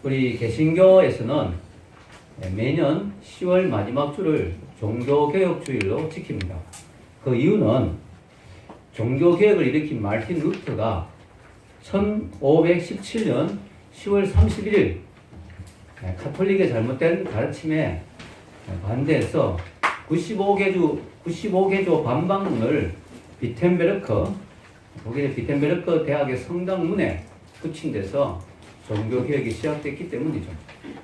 우리 개신교에서는 매년 10월 마지막 주를 종교개혁주일로 지킵니다. 그 이유는 종교개혁을 일으킨 마르틴 루터가 1517년 10월 31일 카톨릭의 잘못된 가르침에 반대해서 95개조 반박문을 독일의 비텐베르크 대학의 성당문에 붙인 데서 종교개혁이 시작됐기 때문이죠.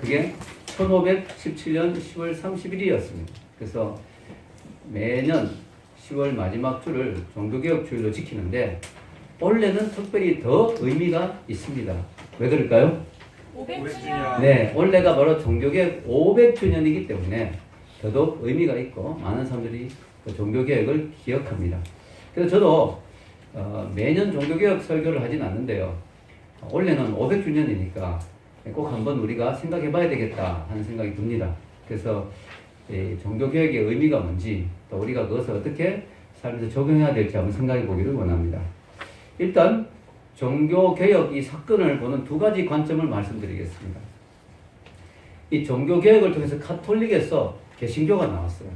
그게 1517년 10월 30일이었습니다. 그래서 매년 10월 마지막 주를 종교개혁주일로 지키는데 올해는 특별히 더 의미가 있습니다. 왜 그럴까요? 500주년. 네, 올해가 바로 종교개혁 500주년이기 때문에 더더욱 의미가 있고 많은 사람들이 그 종교개혁을 기억합니다. 그래서 저도 매년 종교개혁 설교를 하진 않는데요. 올해는 500주년이니까 꼭 한번 우리가 생각해 봐야 되겠다 하는 생각이 듭니다. 그래서 종교개혁의 의미가 뭔지 또 우리가 그것을 어떻게 삶에서 적용해야 될지 한번 생각해 보기를 원합니다. 일단 종교개혁 이 사건을 보는 두 가지 관점을 말씀드리겠습니다. 이 종교개혁을 통해서 카톨릭에서 개신교가 나왔어요.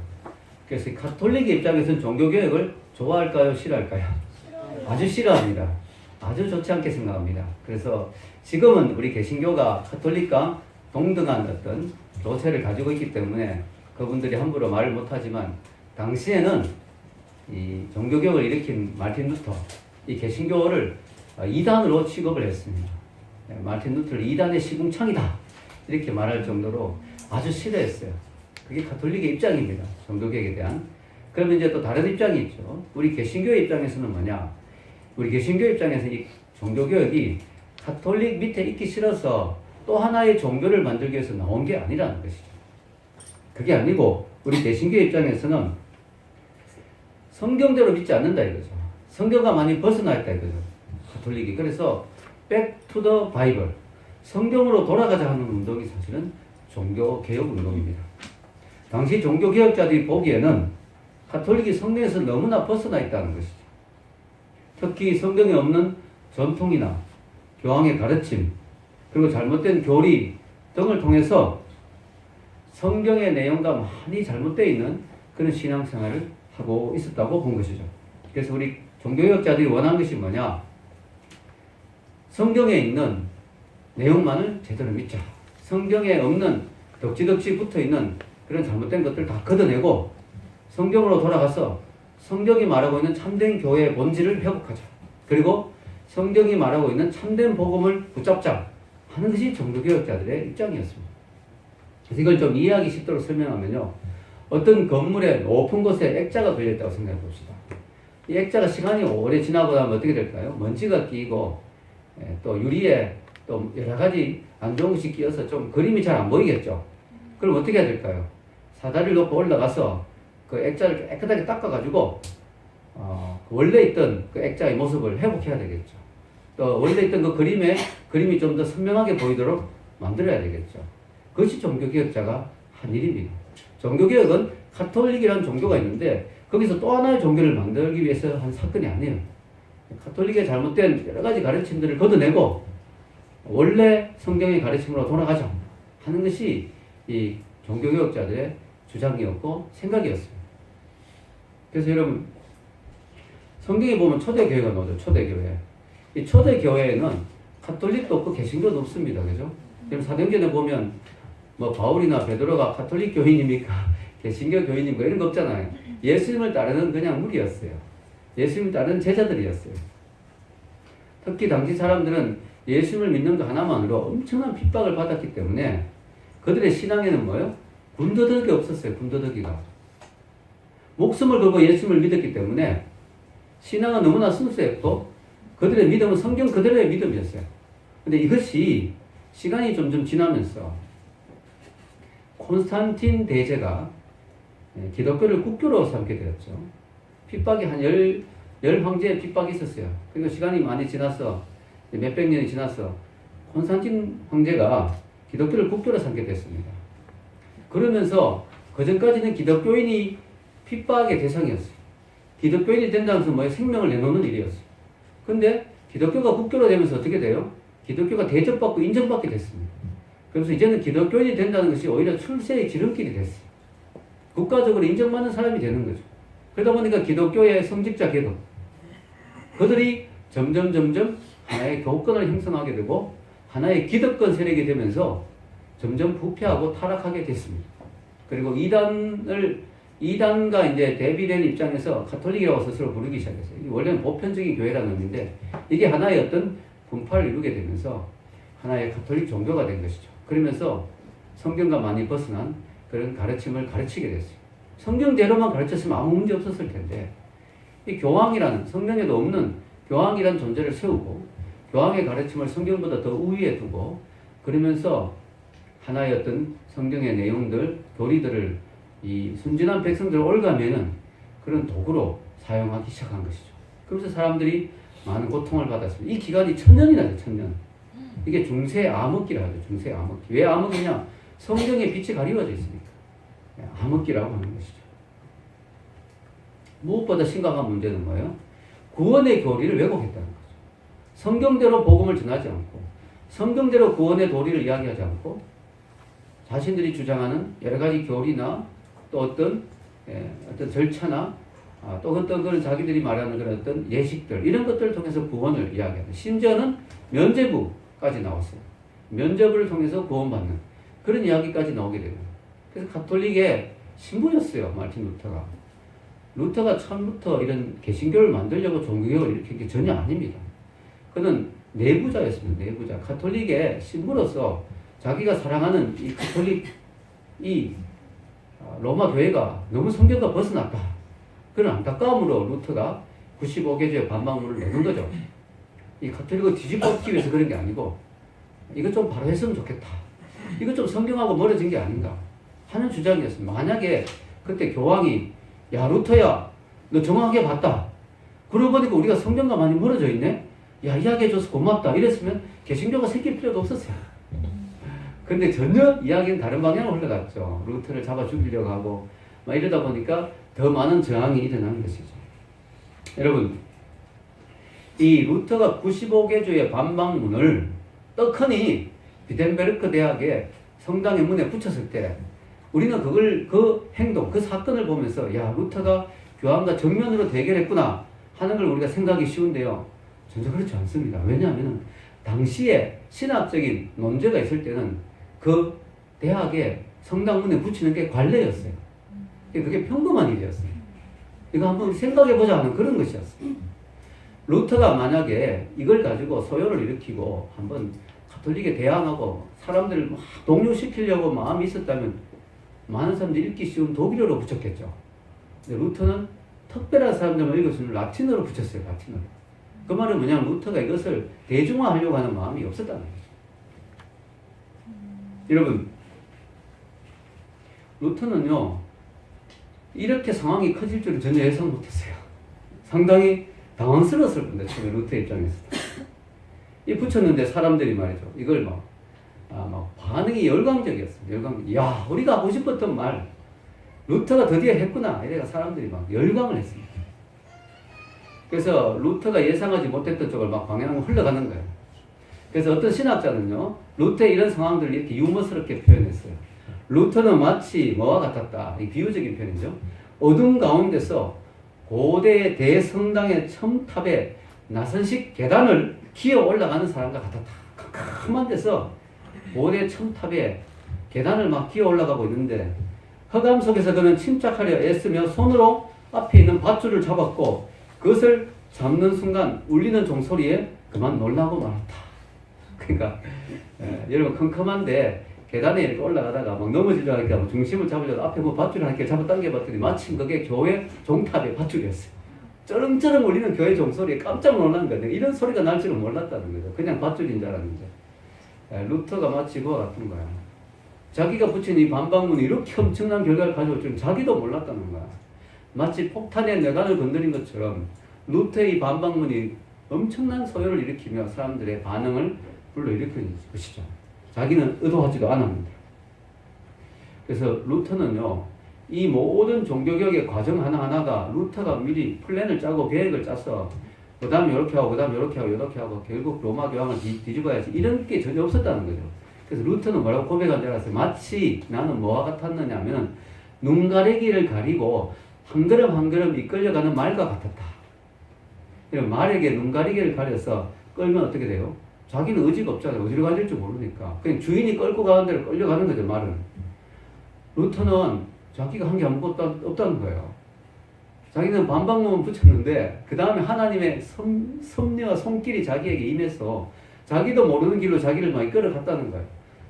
그래서 이 카톨릭의 입장에서는 종교개혁을 좋아할까요? 싫어할까요? 아주 싫어합니다. 아주 좋지 않게 생각합니다. 그래서 지금은 우리 개신교가 카톨릭과 동등한 어떤 조세를 가지고 있기 때문에 그분들이 함부로 말을 못하지만 당시에는 이 종교개혁을 일으킨 마르틴 루터 이 개신교를 이단으로 취급을 했습니다. 마르틴 루터를 이단의 시궁창이다 이렇게 말할 정도로 아주 싫어했어요. 그게 카톨릭의 입장입니다. 종교개혁에 대한. 그러면 이제 또 다른 입장이 있죠. 우리 개신교의 입장에서는 뭐냐? 우리 개신교 입장에서 이 종교개혁이 카톨릭 밑에 있기 싫어서 또 하나의 종교를 만들기 위해서 나온 게 아니라는 것이죠. 그게 아니고 우리 개신교 입장에서는 성경대로 믿지 않는다 이거죠. 성경과 많이 벗어나 있다 이거죠. 카톨릭이. 그래서 Back to the Bible. 성경으로 돌아가자 하는 운동이 사실은 종교개혁 운동입니다. 당시 종교개혁자들이 보기에는 카톨릭이 성경에서 너무나 벗어나 있다는 것이죠. 특히 성경에 없는 전통이나 교황의 가르침, 그리고 잘못된 교리 등을 통해서 성경의 내용과 많이 잘못되어 있는 그런 신앙생활을 하고 있었다고 본 것이죠. 그래서 우리 종교개혁자들이 원하는 것이 뭐냐? 성경에 있는 내용만을 제대로 믿자. 성경에 없는 덕지덕지 붙어있는 그런 잘못된 것들 다 걷어내고 성경으로 돌아가서 성경이 말하고 있는 참된 교회의 본질을 회복하자. 그리고 성경이 말하고 있는 참된 복음을 붙잡자 하는 것이 종교개혁자들의 입장이었습니다. 그래서 이걸 좀 이해하기 쉽도록 설명하면요. 어떤 건물에 높은 곳에 액자가 걸려있다고 생각해 봅시다. 이 액자가 시간이 오래 지나고 나면 어떻게 될까요? 먼지가 끼고 또 유리에 또 여러 가지 안 좋은 것이 끼어서 좀 그림이 잘 안 보이겠죠. 그럼 어떻게 해야 될까요? 사다리를 놓고 올라가서 그 액자를 깨끗하게 닦아가지고 원래 있던 그 액자의 모습을 회복해야 되겠죠. 또 원래 있던 그 그림이 좀 더 선명하게 보이도록 만들어야 되겠죠. 그것이 종교개혁자가 한 일입니다. 종교개혁은 카톨릭이라는 종교가 있는데 거기서 또 하나의 종교를 만들기 위해서 한 사건이 아니에요. 카톨릭의 잘못된 여러 가지 가르침들을 걷어내고 원래 성경의 가르침으로 돌아가자 하는 것이 이 종교개혁자들의 주장이었고 생각이었습니다. 그래서 여러분 성경에 보면 초대교회가 나오죠. 초대교회. 이 초대교회에는 카톨릭도 없고 개신교도 없습니다. 그죠? 지금 사도행전에 보면 뭐 바울이나 베드로가 카톨릭 교인입니까? 개신교 교인입니까? 이런 거 없잖아요. 예수님을 따르는 그냥 무리였어요. 예수님을 따르는 제자들이었어요. 특히 당시 사람들은 예수님을 믿는 것 하나만으로 엄청난 핍박을 받았기 때문에 그들의 신앙에는 뭐예요? 군더더기 없었어요. 군더더기가. 목숨을 걸고 예수님을 믿었기 때문에 신앙은 너무나 순수했고 그들의 믿음은 성경 그대로의 믿음이었어요. 근데 이것이 시간이 점점 지나면서 콘스탄틴 대제가 기독교를 국교로 삼게 되었죠. 핍박이 한 열 황제의 핍박이 있었어요. 그리고 시간이 많이 지나서 몇백 년이 지나서 콘스탄틴 황제가 기독교를 국교로 삼게 됐습니다. 그러면서 그전까지는 기독교인이 핍박의 대상이었어요. 기독교인이 된다는 것은 뭐예요? 생명을 내놓는 일이었어요. 근데 기독교가 국교로 되면서 어떻게 돼요? 기독교가 대접받고 인정받게 됐습니다. 그래서 이제는 기독교인이 된다는 것이 오히려 출세의 지름길이 됐어요. 국가적으로 인정받는 사람이 되는 거죠. 그러다 보니까 기독교의 성직자 계급, 그들이 점점 하나의 교권을 형성하게 되고 하나의 기득권 세력이 되면서 점점 부패하고 타락하게 됐습니다. 그리고 이단과 이제 대비된 입장에서 가톨릭이라고 스스로 부르기 시작했어요. 원래는 보편적인 교회라는 의미인데 이게 하나의 어떤 분파를 이루게 되면서 하나의 가톨릭 종교가 된 것이죠. 그러면서 성경과 많이 벗어난 그런 가르침을 가르치게 됐어요. 성경대로만 가르쳤으면 아무 문제 없었을 텐데 이 교황이라는 성경에도 없는 교황이라는 존재를 세우고 교황의 가르침을 성경보다 더 우위에 두고 그러면서 하나의 어떤 성경의 내용들, 교리들을 이 순진한 백성들을 올가매는 그런 도구로 사용하기 시작한 것이죠. 그래서 사람들이 많은 고통을 받았습니다. 이 기간이 1000년이나 돼요, 1000년. 이게 중세 암흑기라 하죠, 중세 암흑기. 왜 암흑기냐? 성경의 빛이 가리워져 있으니까. 암흑기라고 하는 것이죠. 무엇보다 심각한 문제는 뭐예요? 구원의 교리를 왜곡했다는 거죠. 성경대로 복음을 전하지 않고, 성경대로 구원의 도리를 이야기하지 않고, 자신들이 주장하는 여러 가지 교리나 또 어떤 절차나 또 어떤 그런 자기들이 말하는 그런 어떤 예식들 이런 것들을 통해서 구원을 이야기하는 심지어는 면죄부까지 나왔어요. 면죄부를 통해서 구원받는 그런 이야기까지 나오게 되고 그래서 가톨릭의 신부였어요. 마르틴 루터가. 루터가 처음부터 이런 개신교를 만들려고 종교개혁을 일으킨 게 전혀 아닙니다. 그는 내부자였습니다. 내부자. 가톨릭의 신부로서 자기가 사랑하는 이 가톨릭 이 로마 교회가 너무 성경과 벗어났다. 그런 안타까움으로 루터가 95개조의 반박문을 내는 거죠. 이 가톨릭을 뒤집어엎기 위해서 그런 게 아니고 이거 좀 바로 했으면 좋겠다. 이거 좀 성경하고 멀어진 게 아닌가 하는 주장이었습니다. 만약에 그때 교황이 야 루터야 너 정확하게 봤다. 그러고 보니까 우리가 성경과 많이 멀어져 있네. 야 이야기해줘서 고맙다. 이랬으면 개신교가 생길 필요도 없었어요. 근데 전혀 이야기는 다른 방향으로 흘러갔죠. 루터를 잡아 죽이려고 하고 막 이러다 보니까 더 많은 저항이 일어나는 것이죠. 여러분 이 루터가 95개조의 반박문을 떡하니 비덴베르크 대학의 성당의 문에 붙였을 때 우리는 그 행동, 그 사건을 보면서 야 루터가 교황과 정면으로 대결했구나 하는 걸 우리가 생각하기 쉬운데요. 전혀 그렇지 않습니다. 왜냐하면 당시에 신학적인 논제가 있을 때는 그 대학의 성당문에 붙이는 게 관례였어요. 그게 평범한 일이었어요. 이거 한번 생각해보자 하는 그런 것이었어요. 루터가 만약에 이걸 가지고 소요를 일으키고 한번 가톨릭에 대항하고 사람들을 막 동요시키려고 마음이 있었다면 많은 사람들이 읽기 쉬운 독일어로 붙였겠죠. 근데 루터는 특별한 사람들만 읽을 수 있는 라틴어로 붙였어요. 라틴어로. 그 말은 뭐냐면 루터가 이것을 대중화하려고 하는 마음이 없었다는 거죠. 여러분 루터는요 이렇게 상황이 커질 줄은 전혀 예상 못했어요. 상당히 당황스러웠을 건데 처음에 루터 입장에서 이 붙였는데 사람들이 말이죠 이걸 막 반응이 열광적이었어요. 야 우리가 하고 싶었던 말 루터가 드디어 했구나. 이래가 사람들이 막 열광을 했습니다. 그래서 루터가 예상하지 못했던 쪽을 막 방향을 흘러가는 거예요. 그래서 어떤 신학자는요 루터의 이런 상황들을 이렇게 유머스럽게 표현했어요. 루터는 마치 뭐와 같았다. 이 비유적인 표현이죠. 어둠 가운데서 고대 대성당의 첨탑에 나선식 계단을 기어 올라가는 사람과 같았다. 캄캄한 데서 고대 첨탑에 계단을 막 기어 올라가고 있는데 흑암 속에서 그는 침착하려 애쓰며 손으로 앞에 있는 밧줄을 잡았고 그것을 잡는 순간 울리는 종소리에 그만 놀라고 말았다. 그러니까 여러분 컴컴한데 계단에 이렇게 올라가다가 막 넘어지려고 하니까 뭐 중심을 잡으려고 앞에 뭐 밧줄을 한 개 잡아 당겨봤더니 마침 그게 교회 종탑의 밧줄이었어요. 쩌렁쩌렁 울리는 교회 종소리에 깜짝 놀란 거예요. 이런 소리가 날 줄은 몰랐다는 거죠. 그냥 밧줄인 줄 알았는데 루터가 마치 그와 같은 거야. 자기가 붙인 이 반박문이 이렇게 엄청난 결과를 가져올 줄은 자기도 몰랐다는 거야. 마치 폭탄의 뇌관을 건드린 것처럼 루터의 반박문이 엄청난 소요를 일으키며 사람들의 반응을 불러일으키는 것이죠. 자기는 의도하지도 않았는데. 그래서 루터는요, 이 모든 종교개혁의 과정 하나하나가 루터가 미리 플랜을 짜고 계획을 짜서 그 다음에 이렇게 하고 그 다음에 이렇게 하고 이렇게 하고 결국 로마 교황을 뒤집어야지 이런 게 전혀 없었다는 거죠. 그래서 루터는 뭐라고 고백한 줄 알았어요? 마치 나는 뭐와 같았느냐 하면 눈가리기를 가리고 한 걸음 한 걸음 이끌려가는 말과 같았다. 말에게 눈가리기를 가려서 끌면 어떻게 돼요? 자기는 의지가 없잖아요. 어디로 가야 될지 모르니까. 그냥 주인이 끌고 가는 대로 끌려가는 거죠, 말은. 루터는 자기가 한 게 아무것도 없다는 거예요. 자기는 반박문만 붙였는데 그 다음에 하나님의 섭리와 손길이 자기에게 임해서 자기도 모르는 길로 자기를 막 이끌어갔다는 거예요.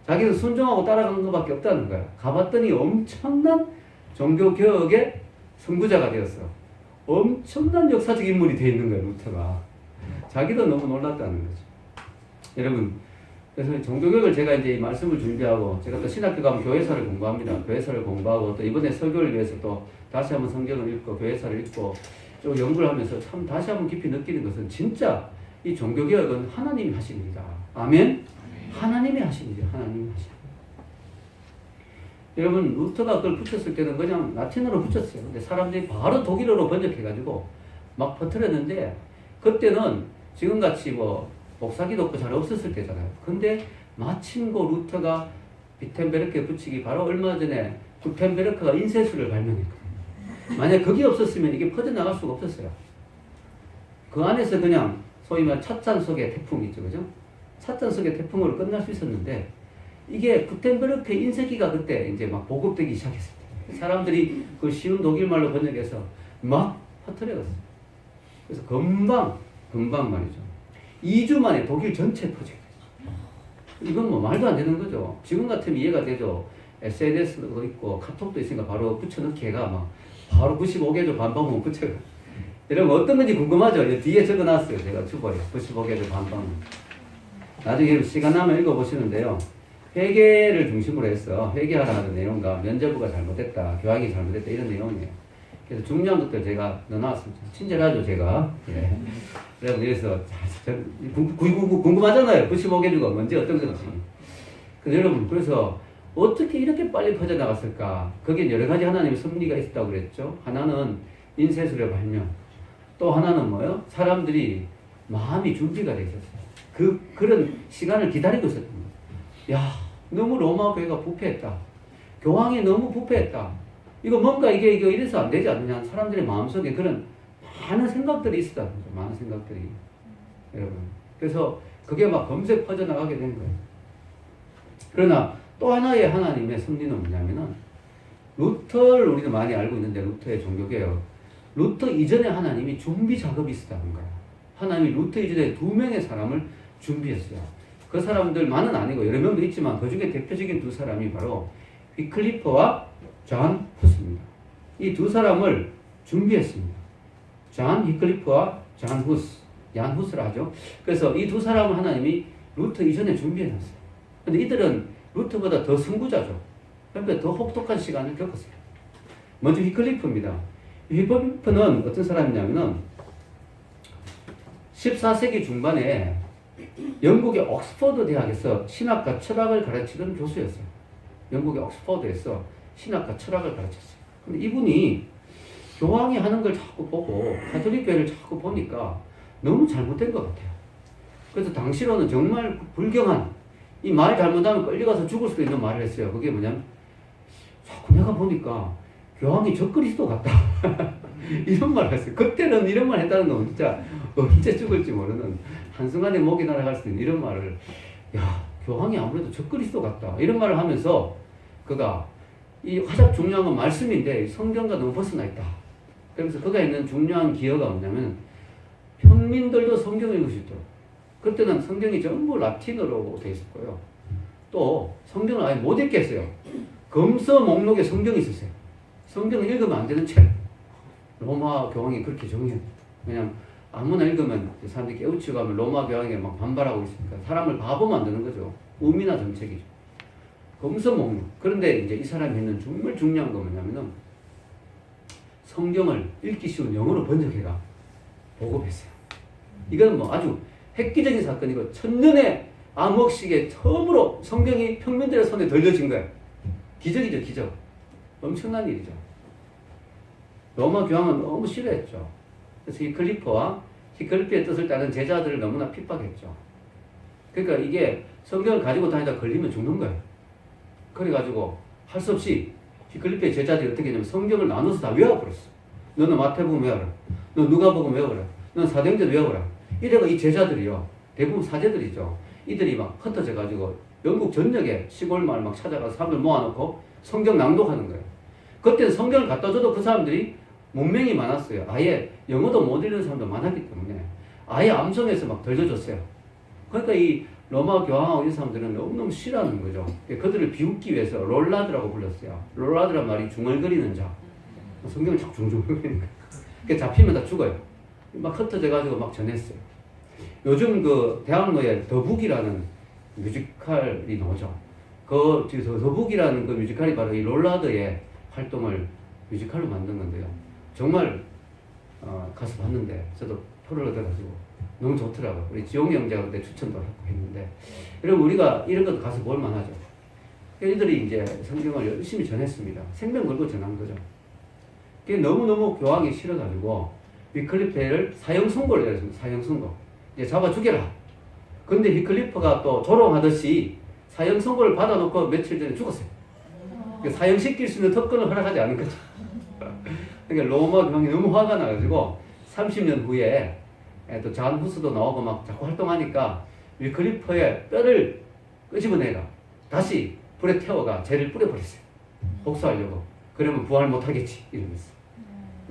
자기는 순종하고 따라가는 것밖에 없다는 거예요. 가봤더니 엄청난 종교개혁의 선구자가 되었어. 엄청난 역사적 인물이 되어 있는 거예요, 루터가. 자기도 너무 놀랐다는 거죠. 여러분, 그래서 종교개혁을 제가 이제 이 말씀을 준비하고, 제가 또 신학교 가면 교회사를 공부합니다. 교회사를 공부하고, 또 이번에 설교를 위해서 또 다시 한번 성경을 읽고, 교회사를 읽고, 좀 연구를 하면서 참 다시 한번 깊이 느끼는 것은 진짜 이 종교개혁은 하나님이 하신 일이다. 아멘? 하나님이 하신 일이야, 하나님이 하신 일. 여러분, 루터가 그걸 붙였을 때는 그냥 라틴어로 붙였어요. 근데 사람들이 바로 독일어로 번역해가지고 막 퍼뜨렸는데, 그때는 지금같이 뭐 목사기도 없고 잘 없었을 때잖아요. 근데 마침 그 루터가 비텐베르크에 붙이기 바로 얼마 전에 구텐베르크가 인쇄술을 발명했거든요. 만약 그게 없었으면 이게 퍼져나갈 수가 없었어요. 그 안에서 그냥 소위 말 찻잔 속의 태풍이죠, 그죠? 찻잔 속의 태풍으로 끝날 수 있었는데, 이게 구텐베르크 인쇄기가 그때 이제 막 보급되기 시작했을 때 사람들이 그 쉬운 독일말로 번역해서 막 퍼뜨려갔어요. 그래서 금방 말이죠. 2주 만에 독일 전체 퍼지게 됐어요. 이건 뭐 말도 안 되는 거죠. 지금 같으면 이해가 되죠. SNS도 있고 카톡도 있으니까 바로 붙여넣기가 막 바로 95개조 반방문 붙여요. 여러분 어떤 건지 궁금하죠? 뒤에 적어놨어요. 제가 주보에 95개조 반방문. 나중에 시간 나면 읽어보시는데요. 회계를 중심으로 해서 회계하라 하는 내용과 면제부가 잘못됐다, 교황이 잘못됐다 이런 내용이에요. 그래서 중요한 것들 제가 넣어놨습니다. 친절하죠, 제가. 예. 그래서 궁금하잖아요. 95개주가 뭔지 어떤 건지. 근데 여러분, 그래서 어떻게 이렇게 빨리 퍼져나갔을까? 거기에 여러 가지 하나님의 섭리가 있었다고 그랬죠. 하나는 인쇄술의 발명. 또 하나는 뭐예요? 사람들이 마음이 준비가 돼 있었어요. 그런 시간을 기다리고 있었던 거예요. 야, 너무 로마 교회가 부패했다. 교황이 너무 부패했다. 이거 뭔가 이게 이래서 안 되지 않느냐. 사람들의 마음속에 그런 많은 생각들이 있었다는 거죠. 많은 생각들이. 여러분. 그래서 그게 막 검색 퍼져나가게 된 거예요. 그러나 또 하나의 하나님의 섭리는 뭐냐면은 루터를 우리는 많이 알고 있는데 루터의 종교개혁. 루터 이전에 하나님이 준비 작업이 있었다는 거예요. 하나님이 루터 이전에 2명의 사람을 준비했어요. 그 사람들만은 아니고 여러 명도 있지만 그 중에 대표적인 2 사람이 바로 위클리프와 존 후스입니다. 이 2 사람을 준비했습니다. 존 위클리프와 존 후스, 얀 후스라 하죠. 그래서 이 2 사람을 하나님이 루터 이전에 준비해놨어요. 근데 이들은 루터보다 더 선구자죠. 그러니까 더 혹독한 시간을 겪었어요. 먼저 위클리프입니다. 위클리프는 어떤 사람이냐면은 14세기 중반에 영국의 옥스퍼드 대학에서 신학과 철학을 가르치던 교수였어요. 영국의 옥스퍼드에서 신학과 철학을 가르쳤어요. 근데 이분이 교황이 하는 걸 자꾸 보고 가톨릭 교회를 자꾸 보니까 너무 잘못된 것 같아요. 그래서 당시로는 정말 불경한 이 말 잘못하면 끌려가서 죽을 수도 있는 말을 했어요. 그게 뭐냐면 자꾸 내가 보니까 교황이 적그리스도 같다. 이런 말을 했어요. 그때는 이런 말 했다는 건 진짜 언제 죽을지 모르는 한순간에 목이 날아갈 수 있는 이런 말을 야 교황이 아무래도 적그리스도 같다. 이런 말을 하면서 그가 이 가장 중요한 건 말씀인데 성경과 너무 벗어나 있다. 그래서 그가 있는 중요한 기여가 뭐냐면 평민들도 성경을 읽을 수 있도록. 그때는 성경이 전부 라틴어로 되어 있었고요. 또 성경을 아예 못 읽겠어요. 검서 목록에 성경이 있었어요. 성경을 읽으면 안 되는 책. 로마 교황이 그렇게 정해요. 그냥 아무나 읽으면 사람들이 깨우치고 가면 로마 교황에 막 반발하고 있으니까 사람을 바보 만드는 거죠. 우미나 정책이죠. 검서 목록. 그런데 이제 이 사람이 했는 정말 중요한 건 뭐냐면은 성경을 읽기 쉬운 영어로 번역해가 보급했어요. 이건 뭐 아주 획기적인 사건이고 천년의 암흑식에 처음으로 성경이 평민들의 손에 들려진 거예요. 기적이죠, 기적. 엄청난 일이죠. 로마 교황은 너무 싫어했죠. 그래서 히클리프의 뜻을 따른 제자들을 너무나 핍박했죠. 그러니까 이게 성경을 가지고 다니다 걸리면 죽는 거예요. 그래가지고 할 수 없이 히클리프의 제자들이 어떻게 했냐면 성경을 나눠서 다 외워버렸어. 너는 마태복음 외워라. 너 누가복음 외워라. 너는 사도행전 외워라. 이래가 이 제자들이요. 대부분 사제들이죠. 이들이 막 흩어져가지고 영국 전역에 시골 마을 막 찾아가서 사람들 모아놓고 성경 낭독하는 거예요. 그때는 성경을 갖다 줘도 그 사람들이 문맹이 많았어요. 아예 영어도 못 읽는 사람도 많았기 때문에 아예 암송해서 막 들려줬어요. 그러니까 이 로마 교황하고 이 사람들은 너무너무 싫어하는 거죠. 그들을 비웃기 위해서 롤라드라고 불렀어요. 롤라드란 말이 중얼거리는 자. 성경을 자꾸 중얼거리니까. 잡히면 다 죽어요. 막 흩어져가지고 막 전했어요. 요즘 그 대학로에 더북이라는 뮤지컬이 나오죠. 더북이라는 그 뮤지컬이 바로 이 롤라드의 활동을 뮤지컬로 만든 건데요. 정말 가서 봤는데 저도 표를 얻어가지고 너무 좋더라고요. 우리 지용이 형제가 그때 추천도 했고 했는데, 여러분 우리가 이런 것도 가서 볼 만하죠. 이들이 이제 성경을 열심히 전했습니다. 생명 걸고 전한 거죠. 그게 너무너무 교황이 싫어가지고 위클리프를 사형 선고를 내렸습니다. 사형 선고. 이제 잡아 죽여라. 근데 위클리프가 또 조롱하듯이 사형 선고를 받아놓고 며칠 전에 죽었어요. 사형시킬 수 있는 특권을 허락하지 않은 거죠. 그러니까 로마 교황이 너무 화가 나가지고 30년 후에 또 잔 후스도 나오고 막 자꾸 활동하니까 위클리프의 뼈를 끄집어내라. 다시 불에 태워가 죄를 뿌려버렸어요. 복수하려고. 그러면 부활 못하겠지. 이러면서.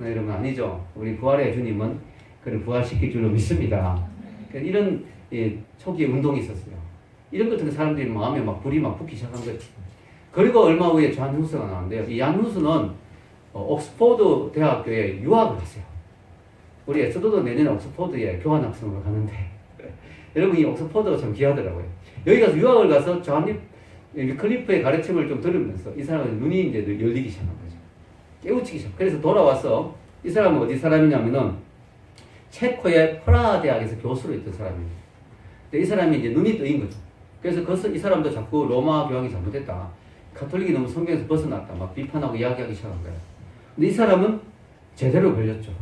이러면 아니죠. 우리 부활의 주님은 그를 부활시킬 줄로 믿습니다. 그러니까 이런 초기에 운동이 있었어요. 이런 것 때문에 사람들이 마음에 막 불이 막 붙기 시작한 거죠. 그리고 얼마 후에 잔 후스가 나왔는데요. 이 얀 후스는 옥스포드 대학교에 유학을 갔어요. 우리 에스더도 내년에 옥스포드에 교환학생으로 가는데 여러분 이 옥스포드가 참 귀하더라고요. 여기 가서 유학을 가서 존 위클리프의 가르침을 좀 들으면서 이 사람은 눈이 이제 열리기 시작한 거죠. 깨우치기 시작. 그래서 돌아와서 이 사람은 어디 사람이냐면은 체코의 프라하 대학에서 교수로 있던 사람입니다. 근데 이 사람이 이제 눈이 뜨인 거죠. 그래서 이 사람도 자꾸 로마 교황이 잘못했다. 가톨릭이 너무 성경에서 벗어났다. 막 비판하고 이야기하기 시작한 거예요. 근데 이 사람은 제대로 걸렸죠.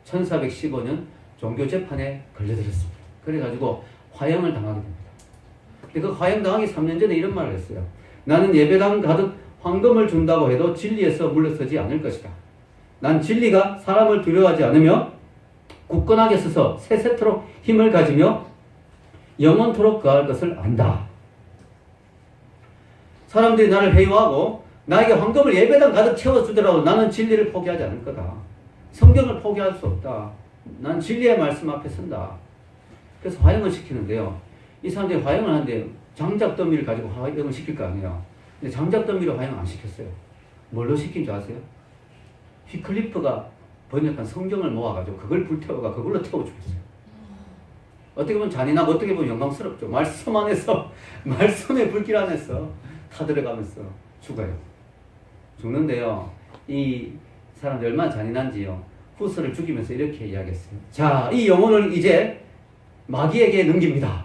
1415년 종교재판에 걸려들었습니다. 그래가지고 화형을 당하게 됩니다. 근데 그 화형 당하기 3년 전에 이런 말을 했어요. 나는 예배당 가득 황금을 준다고 해도 진리에서 물러서지 않을 것이다. 난 진리가 사람을 두려워하지 않으며 굳건하게 서서 세세토록 힘을 가지며 영원토록 거할 것을 안다. 사람들이 나를 회유하고 나에게 황금을 예배당 가득 채워주더라도 나는 진리를 포기하지 않을 거다. 성경을 포기할 수 없다. 난 진리의 말씀 앞에 선다. 그래서 화형을 시키는데요. 이 사람들이 화형을 하는데 장작 더미를 가지고 화형을 시킬 거 아니에요. 근데 장작 더미로 화형 안 시켰어요. 뭘로 시킨 줄 아세요? 위클리프가 번역한 성경을 모아가지고 그걸 불태워가 그걸로 태워 죽였어요. 어떻게 보면 잔인하고 어떻게 보면 영광스럽죠. 말씀 안에서 말씀의 불길 안에서 타들어가면서 죽어요. 죽는데요. 이 사람들 얼마나 잔인한지요. 후스를 죽이면서 이렇게 이야기했어요. 자, 이 영혼을 이제 마귀에게 넘깁니다.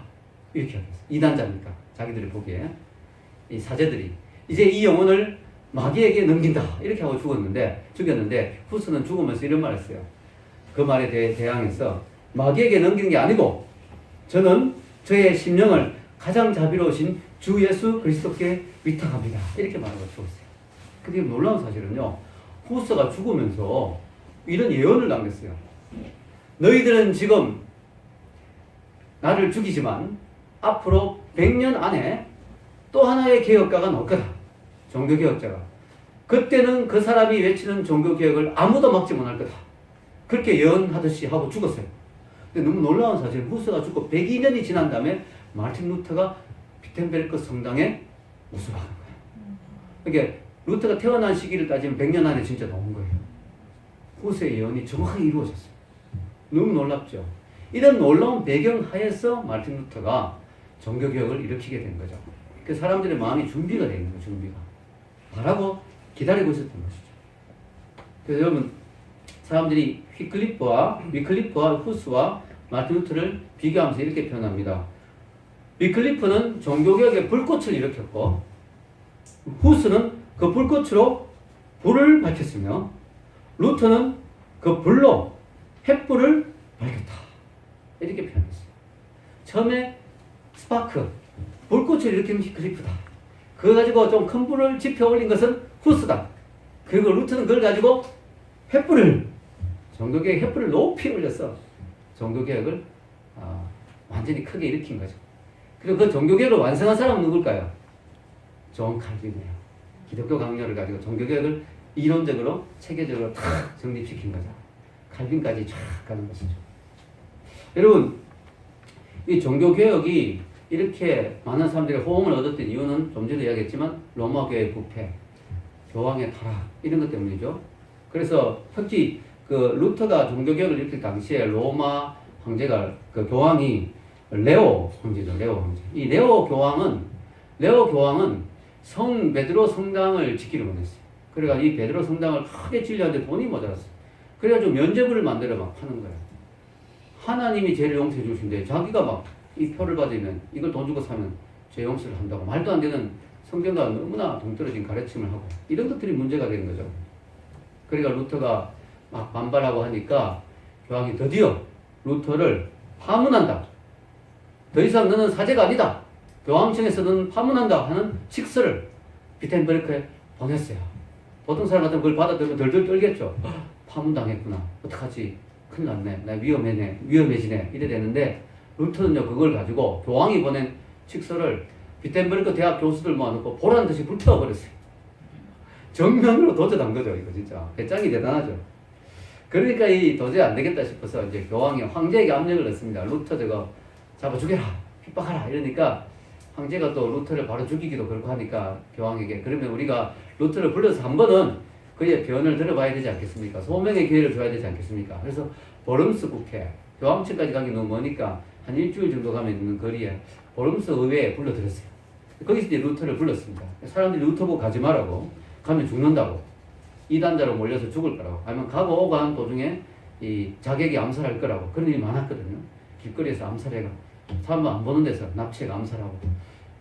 이렇게 이야기했어요. 이단자니까 자기들이 보기에 이 사제들이 이제 이 영혼을 마귀에게 넘긴다. 이렇게 하고 죽였는데 후스는 죽으면서 이런 말을 했어요. 그 말에 대항해서 마귀에게 넘기는 게 아니고 저는 저의 심령을 가장 자비로우신 주 예수 그리스도께 위탁합니다. 이렇게 말하고 죽었어요. 근데 놀라운 사실은요. 후스가 죽으면서 이런 예언을 남겼어요. 너희들은 지금 나를 죽이지만 앞으로 100년 안에 또 하나의 개혁가가 나올 거다. 종교개혁자가. 그때는 그 사람이 외치는 종교개혁을 아무도 막지 못할 거다. 그렇게 예언하듯이 하고 죽었어요. 근데 너무 놀라운 사실은 후스가 죽고 102년이 지난 다음에 마르틴 루터가 비텐베르크 성당에 우수하는 거예요. 그러니까 루터가 태어난 시기를 따지면 100년 안에 진짜 나온 거예요. 후스의 예언이 정확하게 이루어졌어요. 너무 놀랍죠. 이런 놀라운 배경 하에서 마르틴 루터가 종교개혁을 일으키게 된 거죠. 그 사람들의 마음이 준비가 되어 있는 거예요. 준비가. 바라고 기다리고 있었던 것이죠. 그래서 여러분 사람들이 위클리프와 후스와 마르틴 루터를 비교하면서 이렇게 표현합니다. 위클리프는 종교개혁의 불꽃을 일으켰고 후스는 그 불꽃으로 불을 밝혔으며 루터는 그 불로 횃불을 밝혔다. 이렇게 표현했어요. 처음에 스파크, 불꽃을 일으키는 히클리프다. 그거 가지고 좀 큰 불을 지펴 올린 것은 후스다. 그리고 루트는 그걸 가지고 횃불을, 종교개혁 횃불을 높이 올려서 종교개혁을 완전히 크게 일으킨 거죠. 그리고 그 종교개혁을 완성한 사람은 누굴까요? 존 칼빈이에요. 기독교 강요를 가지고 종교개혁을 이론적으로 체계적으로 탁 정립시킨 거죠. 칼빈까지 쫙 가는 것이죠. 여러분, 이 종교개혁이 이렇게 많은 사람들의 호응을 얻었던 이유는 좀 전에 이야기했지만 로마 교회 부패, 교황의 타락 이런 것 때문이죠. 그래서 특히 그 루터가 종교개혁을 일으킬 당시에 로마 황제가 그 교황이 레오 황제죠. 레오 황제. 이 레오 교황은 성 베드로 성당을 짓기를 원했어요. 그래가 이 베드로 성당을 크게 지으려는데 돈이 모자랐어요. 그래가지고 면죄부를 만들어 막 파는 거예요. 하나님이 죄를 용서해 주신데 자기가 막 이 표를 받으면 이걸 돈 주고 사면 죄 용서를 한다고 말도 안 되는 성경과 너무나 동떨어진 가르침을 하고 이런 것들이 문제가 되는 거죠. 그러니까 루터가 막 반발하고 하니까 교황이 드디어 루터를 파문한다. 더 이상 너는 사제가 아니다. 교황청에서 너는 파문한다 하는 칙서를 비텐베르크에 보냈어요. 보통 사람 같으면 그걸 받아들면 덜덜 떨겠죠. 파문당했구나. 어떡하지? 큰일 났네. 나 위험해지네. 이래 되는데 루터는요, 그걸 가지고 교황이 보낸 칙서를 비텐베르크 대학 교수들 모아놓고 보라는 듯이 불태워버렸어요. 정면으로 도저한 거죠, 이거 진짜. 배짱이 대단하죠. 그러니까 이 도저히 안 되겠다 싶어서 이제 교황이 황제에게 압력을 넣습니다. 루터 저거 잡아 죽여라, 핍박하라 이러니까 황제가 또 루터를 바로 죽이기도 그렇고 하니까 교황에게 그러면 우리가 루터를 불러서 한 번은 그의 변을 들어봐야 되지 않겠습니까? 소명의 기회를 줘야 되지 않겠습니까? 그래서 보름스 국회, 교황청까지 가기 너무 머니까 한 일주일 정도 가면 있는 거리에 보름스 의회에 불러들였어요. 거기서 이제 루터를 불렀습니다. 사람들이 루터 보고 가지 말라고, 가면 죽는다고, 이단자로 몰려서 죽을 거라고, 아니면 가고 오고 하는 도중에 이 자객이 암살할 거라고, 그런 일이 많았거든요. 길거리에서 암살해가 사람 안 보는 데서 납치해가 암살하고.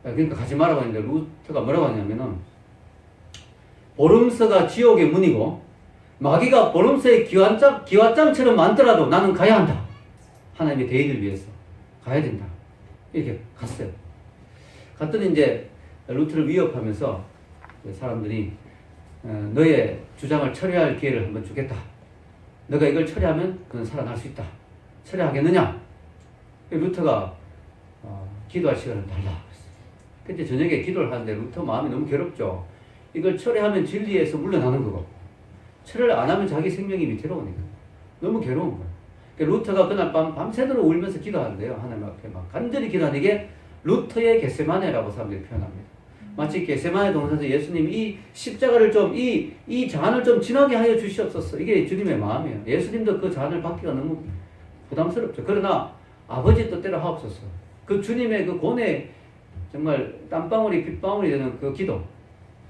그러니까 가지 말라고 했는데 루터가 뭐라고 하냐면은 보름스가 지옥의 문이고 마귀가 보름스의 기왓장처럼 많더라도 나는 가야 한다. 하나님의 대의를 위해서 가야 된다. 이렇게 갔어요. 갔더니 이제 루터를 위협하면서 사람들이 너의 주장을 철회할 기회를 한번 주겠다. 너가 이걸 철회하면 그는 살아날 수 있다. 철회하겠느냐? 루터가 기도할 시간을 달라. 그때 저녁에 기도를 하는데 루터 마음이 너무 괴롭죠. 이걸 철회하면 진리에서 물러나는 거고 철회를 안 하면 자기 생명이 위태로우니까 너무 괴로운 거예요. 루터가 그날 밤 밤새도록 울면서 기도하는데요. 하나님 앞에 막 간절히 기도하는 이게 루터의 겟세마네라고 사람들이 표현합니다. 마치 겟세마네 동산에서 예수님이 이 십자가를 좀 이 잔을 좀 지나게 하여 주시옵소서. 이게 주님의 마음이에요. 예수님도 그 잔을 받기가 너무 부담스럽죠. 그러나 아버지 뜻대로 하옵소서. 그 주님의 그 고뇌 정말 땀방울이 빗방울이 되는 그 기도.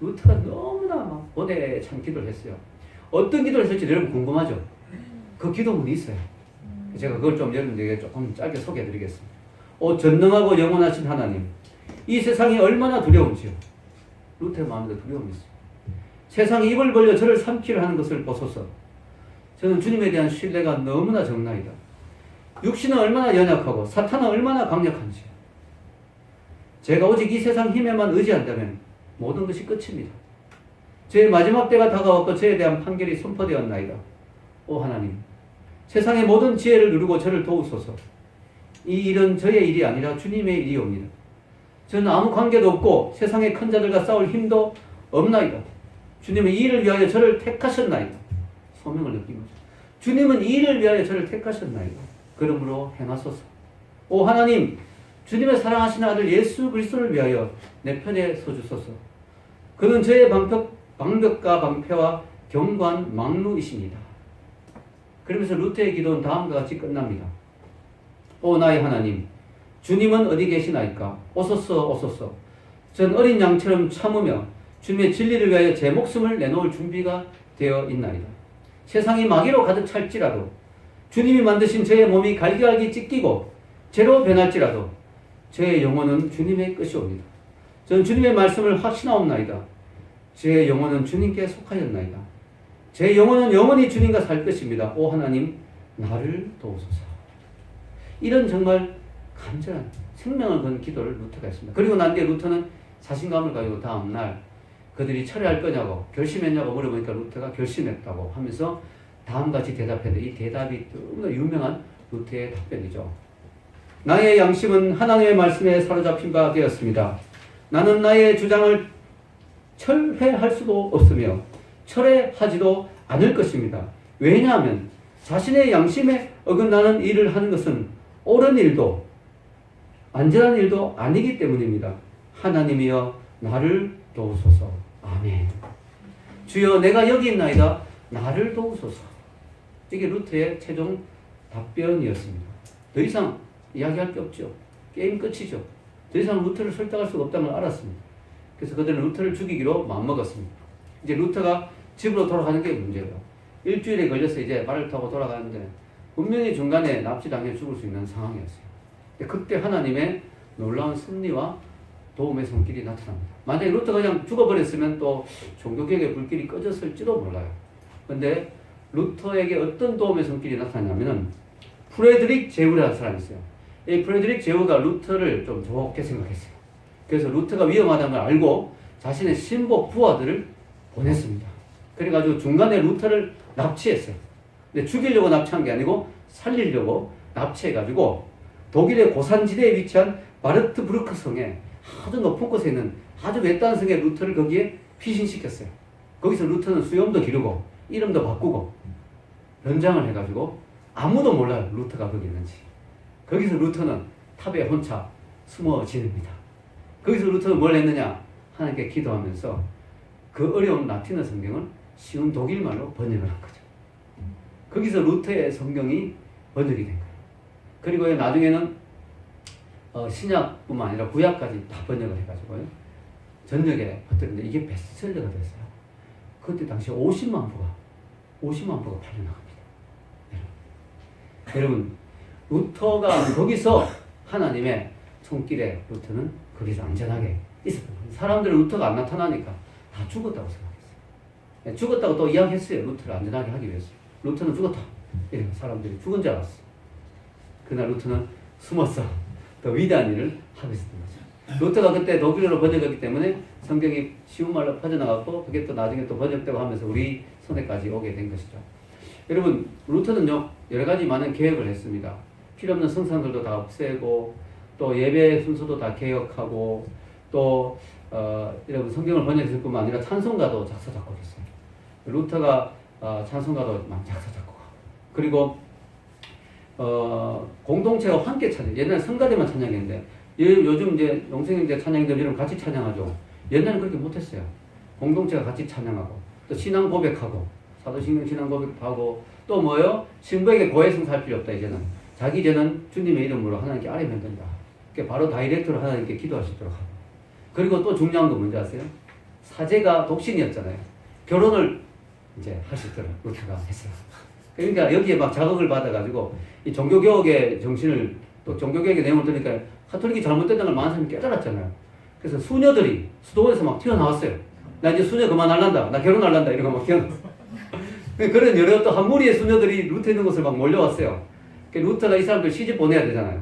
루터가 너무나 막 고뇌에 참 기도를 했어요. 어떤 기도를 했을지 여러분 궁금하죠? 그 기도문이 있어요. 제가 그걸 좀 여러분들에게 조금 짧게 소개해 드리겠습니다. 전능하고 영원하신 하나님, 이 세상이 얼마나 두려운지요. 루터의 마음에도 두려움이 있어요. 세상이 입을 벌려 저를 삼키려 하는 것을 보소서. 저는 주님에 대한 신뢰가 너무나 적나이다. 육신은 얼마나 연약하고 사탄은 얼마나 강력한지요. 제가 오직 이 세상 힘에만 의지한다면 모든 것이 끝입니다. 저의 마지막 때가 다가왔고 저에 대한 판결이 선포되었나이다. 오 하나님, 세상의 모든 지혜를 누르고 저를 도우소서. 이 일은 저의 일이 아니라 주님의 일이옵니다. 저는 아무 관계도 없고 세상의 큰 자들과 싸울 힘도 없나이다. 주님은 이 일을 위하여 저를 택하셨나이다. 소명을 느끼면서 주님은 이 일을 위하여 저를 택하셨나이다. 그러므로 행하소서. 오 하나님, 주님의 사랑하신 아들 예수 그리스도를 위하여 내 편에 서주소서. 그는 저의 방벽과 방패와 경관 망루이십니다. 그러면서 루터의 기도는 다음과 같이 끝납니다. 오 나의 하나님, 주님은 어디 계시나이까? 오소서 오소서. 전 어린 양처럼 참으며 주님의 진리를 위하여 제 목숨을 내놓을 준비가 되어 있나이다. 세상이 마귀로 가득 찰지라도 주님이 만드신 저의 몸이 갈기갈기 찢기고 죄로 변할지라도 저의 영혼은 주님의 것이옵니다. 저는 주님의 말씀을 확신하옵나이다. 제 영혼은 주님께 속하였나이다. 제 영혼은 영원히 주님과 살 것입니다. 오 하나님, 나를 도우소서. 이런 정말 간절한 생명을 건 기도를 루터가 했습니다. 그리고 난 뒤에 루터는 자신감을 가지고 다음날 그들이 철회할 거냐고 결심했냐고 물어보니까 루터가 결심했다고 하면서 다음같이 대답했는데 이 대답이 너무나 유명한 루터의 답변이죠. 나의 양심은 하나님의 말씀에 사로잡힌 바 되었습니다. 나는 나의 주장을 철회할 수도 없으며 철회하지도 않을 것입니다. 왜냐하면 자신의 양심에 어긋나는 일을 하는 것은 옳은 일도 안전한 일도 아니기 때문입니다. 하나님이여 나를 도우소서. 아멘. 주여 내가 여기 있나이다. 나를 도우소서. 이게 루터의 최종 답변이었습니다. 더 이상 이야기할 게 없죠. 게임 끝이죠. 더 이상 루터를 설득할 수가 없다는 걸 알았습니다. 그래서 그들은 루터를 죽이기로 마음먹었습니다. 이제 루터가 집으로 돌아가는 게 문제예요. 일주일에 걸려서 이제 말을 타고 돌아가는데 분명히 중간에 납치당해 죽을 수 있는 상황이었어요. 그때 하나님의 놀라운 섭리와 도움의 손길이 나타납니다. 만약에 루터가 그냥 죽어버렸으면 또 종교개혁의 불길이 꺼졌을지도 몰라요. 근데 루터에게 어떤 도움의 손길이 나타나냐면은 프레드릭 제우라는 사람이 있어요. 이 프레드릭 제우가 루터를 좀 좋게 생각했어요. 그래서 루터가 위험하다는 걸 알고 자신의 신복 부하들을 보냈습니다. 그래가지고 중간에 루터를 납치했어요. 근데 죽이려고 납치한 게 아니고 살리려고 납치해가지고 독일의 고산지대에 위치한 바르트브루크 성에 아주 높은 곳에 있는 아주 외딴 성에 루터를 거기에 피신시켰어요. 거기서 루터는 수염도 기르고 이름도 바꾸고 연장을 해가지고 아무도 몰라요. 루터가 거기 있는지. 거기서 루터는 탑에 혼자 숨어 지냅니다. 거기서 루터는 뭘 했느냐? 하나님께 기도하면서 그 어려운 라틴어 성경을 쉬운 독일말로 번역을 한 거죠. 거기서 루터의 성경이 번역이 된 거예요. 그리고 나중에는 신약뿐만 아니라 구약까지 다 번역을 해가지고요. 전역에 퍼뜨렸는데 이게 베스트셀러가 됐어요. 그때 당시 50만 부가 팔려나갑니다. 여러분, 루터가 거기서 하나님의 손길에 루터는 거기서 안전하게 있었던 거예요. 사람들은 루터가 안 나타나니까 다 죽었다고 생각했어요. 죽었다고 또 이야기했어요. 루터를 안전하게 하기 위해서. 루터는 죽었다. 이렇게 사람들이 죽은 줄 알았어. 그날 루터는 숨어서 더 위대한 일을 하고 있었던 거죠. 루터가 그때 독일어로 번역했기 때문에 성경이 쉬운 말로 퍼져나갔고 그게 또 나중에 또 번역되고 하면서 우리 손에까지 오게 된 것이죠. 여러분, 루터는요 여러 가지 많은 계획을 했습니다. 필요 없는 성상들도 다 없애고 또 예배 순서도 다 개혁하고 또 여러분 성경을 번역했을 뿐만 아니라 찬송가도 작사 작곡했어요. 루터가 찬송가도 작사 작곡하고 그리고 공동체가 함께 찬양. 옛날에 성가대만 찬양했는데 요즘 이제 영생형제 찬양들 이런 같이 찬양하죠. 옛날에는 그렇게 못했어요. 공동체가 같이 찬양하고 또 신앙 고백하고 사도신경 신앙 고백하고 또 뭐요? 신부에게 고해성 살 필요 없다. 이제는 자기 죄는 주님의 이름으로 하나님께 아뢰면 된다. 그러니까 바로 다이렉트로 하나님께 기도할 수 있도록 하고 그리고 또 중요한 건 뭔지 아세요? 사제가 독신이었잖아요. 결혼을 이제 할 수 있도록 루터가 했어요. 그러니까 여기에 막 자극을 받아가지고 이 종교개혁의 정신을 또 종교개혁의 내용을 들으니까 가톨릭이 잘못됐다는 걸 많은 사람이 깨달았잖아요. 그래서 수녀들이 수도원에서 막 튀어나왔어요. 나 이제 수녀 그만할란다. 나 결혼할란다. 이러고 막 튀어나왔어요. 그런 여러 또 한 무리의 수녀들이 루터 있는 곳을 막 몰려왔어요. 그러니까 루터가 이 사람들 시집 보내야 되잖아요.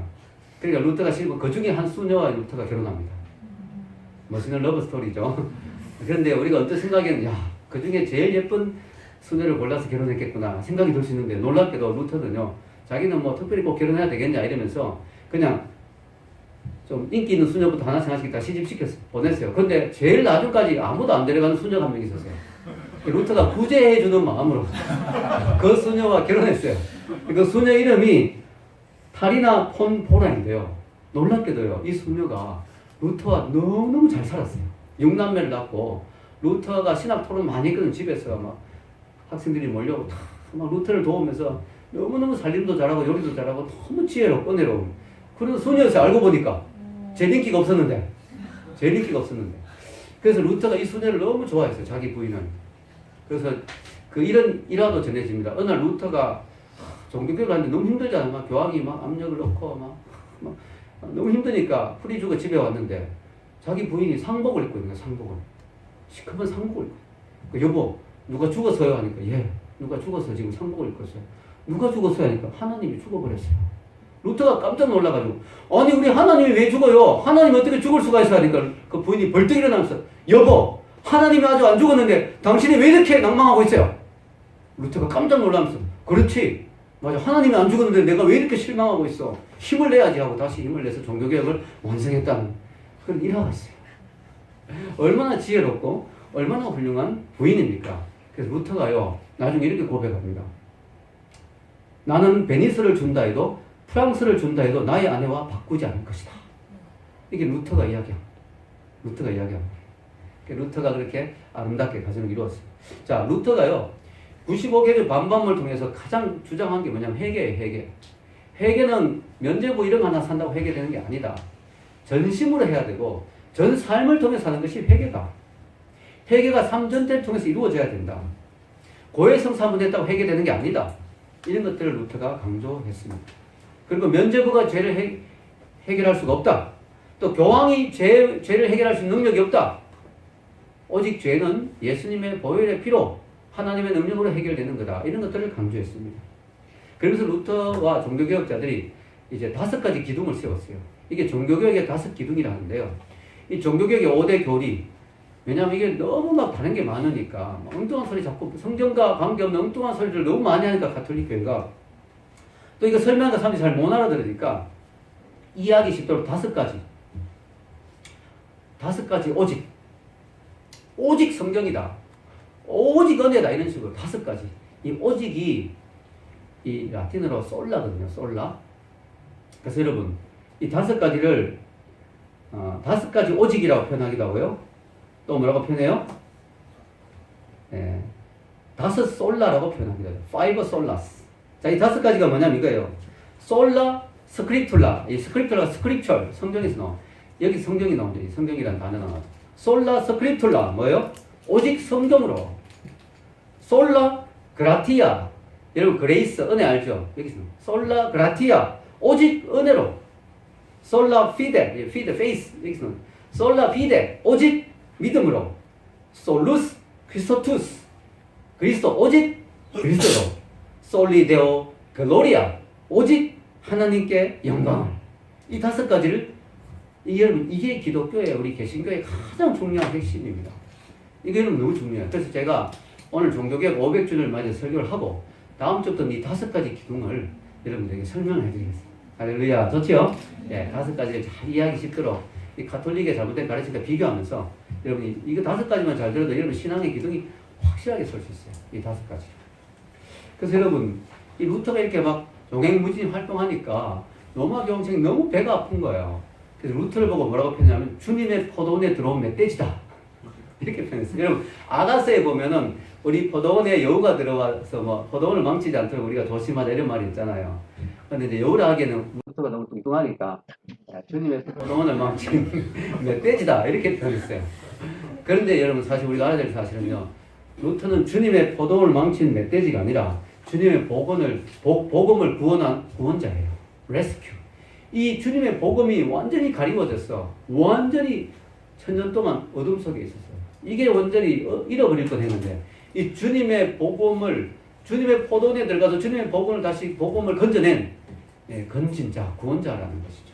그러니까 루터가 시집, 그 중에 한 수녀와 루터가 결혼합니다. 멋있는 러브 스토리죠. 그런데 우리가 어떤 생각에는 야, 그 중에 제일 예쁜 수녀를 골라서 결혼했겠구나 생각이 들 수 있는데 놀랍게도 루터는요 자기는 뭐 특별히 꼭 결혼해야 되겠냐 이러면서 그냥 좀 인기 있는 수녀부터 하나씩 다 시집시켰어요. 보냈어요. 근데 제일 나중까지 아무도 안 데려가는 수녀가 한 명 있었어요. 루터가 구제해주는 마음으로 그 수녀와 결혼했어요. 그 수녀 이름이 타리나 폰 보라인데요. 놀랍게도요 이 수녀가 루터와 너무너무 잘 살았어요. 6남매를 낳고 루터가 신학 토론 많이 했거든. 집에서 막 학생들이 몰려오고 막 루터를 도우면서 너무너무 살림도 잘하고 요리도 잘하고 너무 지혜롭고 은혜로운 그런 수녀였어요. 알고 보니까 제일 인기가 없었는데 그래서 루터가 이 수녀를 너무 좋아했어요. 자기 부인은. 그래서 그 이런 일화도 전해집니다. 어느 날 루터가 종교교육을 하는데 너무 힘들잖아요. 막 교황이 막 압력을 넣고 막 너무 힘드니까 풀이 주고 집에 왔는데 자기 부인이 상복을 입고 있는 거예요. 상복을. 시커먼 상복을 입고. 그 여보 누가 죽었어요? 하니까 예 누가 죽어서 지금 상복을 입고 있어요. 누가 죽었어요? 하니까 하나님이 죽어버렸어요. 루터가 깜짝 놀라가지고, 아니 우리 하나님이 왜 죽어요? 하나님이 어떻게 죽을 수가 있어? 하니까 그 부인이 벌떡 일어나면서, 여보, 하나님이 아주 안 죽었는데 당신이 왜 이렇게 낭망하고 있어요? 루터가 깜짝 놀라면서, 그렇지, 맞아, 하나님이 안 죽었는데 내가 왜 이렇게 실망하고 있어? 힘을 내야지 하고 다시 힘을 내서 종교개혁을 완성했다는 그런 일화가 있어요. 얼마나 지혜롭고 얼마나 훌륭한 부인입니까? 그래서 루터가요, 나중에 이렇게 고백합니다. 나는 베니스를 준다 해도, 프랑스를 준다 해도 나의 아내와 바꾸지 않을 것이다. 이게 루터가 이야기합니다. 루터가 이야기합니다. 루터가 그렇게 아름답게 가정을 이루었어요. 자, 루터가요, 95개조 반반을 통해서 가장 주장한 게 뭐냐면 회개예요, 회개. 회개는 면죄부 이런 거 하나 산다고 회개되는 게 아니다. 전심으로 해야 되고, 전 삶을 통해 사는 것이 회개다. 회개가 3전대를 통해서 이루어져야 된다. 고해성사분했다고 회개되는 게 아니다. 이런 것들을 루터가 강조했습니다. 그리고 면죄부가 죄를 해결할 수가 없다. 또 교황이 죄를 해결할 수 있는 능력이 없다. 오직 죄는 예수님의 보혈의 피로 하나님의 능력으로 해결되는 거다. 이런 것들을 강조했습니다. 그러면서 루터와 종교개혁자들이 이제 5가지 기둥을 세웠어요. 이게 종교개혁의 5기둥이라 하는데요. 이 종교개혁의 5대 교리. 왜냐하면 이게 너무 막 다른 게 많으니까, 엉뚱한 소리 자꾸 성경과 관계없는 엉뚱한 소리를 너무 많이 하니까 가톨릭 교회가, 또 이거 설명하니까 사람들이 잘 못 알아들으니까 이해하기 쉽도록 5가지 오직 성경이다, 오직 은혜다, 이런 식으로 5가지. 이 오직이 이 라틴어로 솔라거든요. 솔라. 그래서 여러분, 이 5가지를 5가지 오직이라고 표현하기도 하고요. 또 뭐라고 표현해요? 네, 5 솔라라고 표현합니다. 5 솔라스. 자, 이 5가지가 뭐냐면 이거예요. 솔라 스크립툴라. 이 스크립툴라가 스크립처, 성경에서 나와. 여기 성경이 나오죠. 이 성경이라는 단어 나와요. 솔라 스크립툴라 뭐예요? 오직 성경으로. 솔라 그라티아. 여러분 그레이스 은혜 알죠? 여기서 솔라 그라티아 오직 은혜로. 솔라 피데, 피데 페이스. 여기서는 솔라 피데 오직 믿음으로. 솔루스 크리스토투스 그리스도 오직 그리스도로. 솔리데오 글로리아 오직 하나님께 영광을. 이 5가지를 여러분, 이게 기독교의 우리 개신교의 가장 중요한 핵심입니다. 이게 여러분 너무 중요해요. 그래서 제가 오늘 종교개혁 500주년을 맞이해서 설교를 하고 다음 주부터 이 5가지 기둥을 여러분들에게 설명해 드리겠습니다. 할렐루야. 좋지요? 예, 5가지를 잘 이해하기 쉽도록 이 가톨릭의 잘못된 가르침과 비교하면서 여러분이 이거 5가지만 잘 들어도 여러분 신앙의 기둥이 확실하게 설 수 있어요. 이 5가지. 그래서 여러분, 이 루터가 이렇게 막 종횡무진 활동하니까 로마 교황청이 너무 배가 아픈 거예요. 그래서 루터를 보고 뭐라고 표현하냐면 주님의 포도원에 들어온 멧돼지다. 이렇게 표현했어요. 여러분, 아가서에 보면은 우리 포도원에 여우가 들어와서 뭐 포도원을 망치지 않도록 우리가 조심하자 이런 말이 있잖아요. 근데 이제 여우라 하기에는 루터가 너무 뚱뚱하니까 주님의 포도원을 망친 멧돼지다 이렇게 표현했어요. 그런데 여러분, 사실 우리가 알아야 될 사실은요, 루터는 주님의 포도원을 망친 멧돼지가 아니라 주님의 복음을 구원한 구원자예요. 레스큐. 이 주님의 복음이 완전히 가리워졌어. 완전히 천년 동안 어둠 속에 있었어요. 이게 완전히 잃어버릴 뻔했는데 이 주님의 복음을, 주님의 포도원에 들어가서 주님의 복음을 다시 복음을 건져낸 건진 자, 구원자라는 것이죠.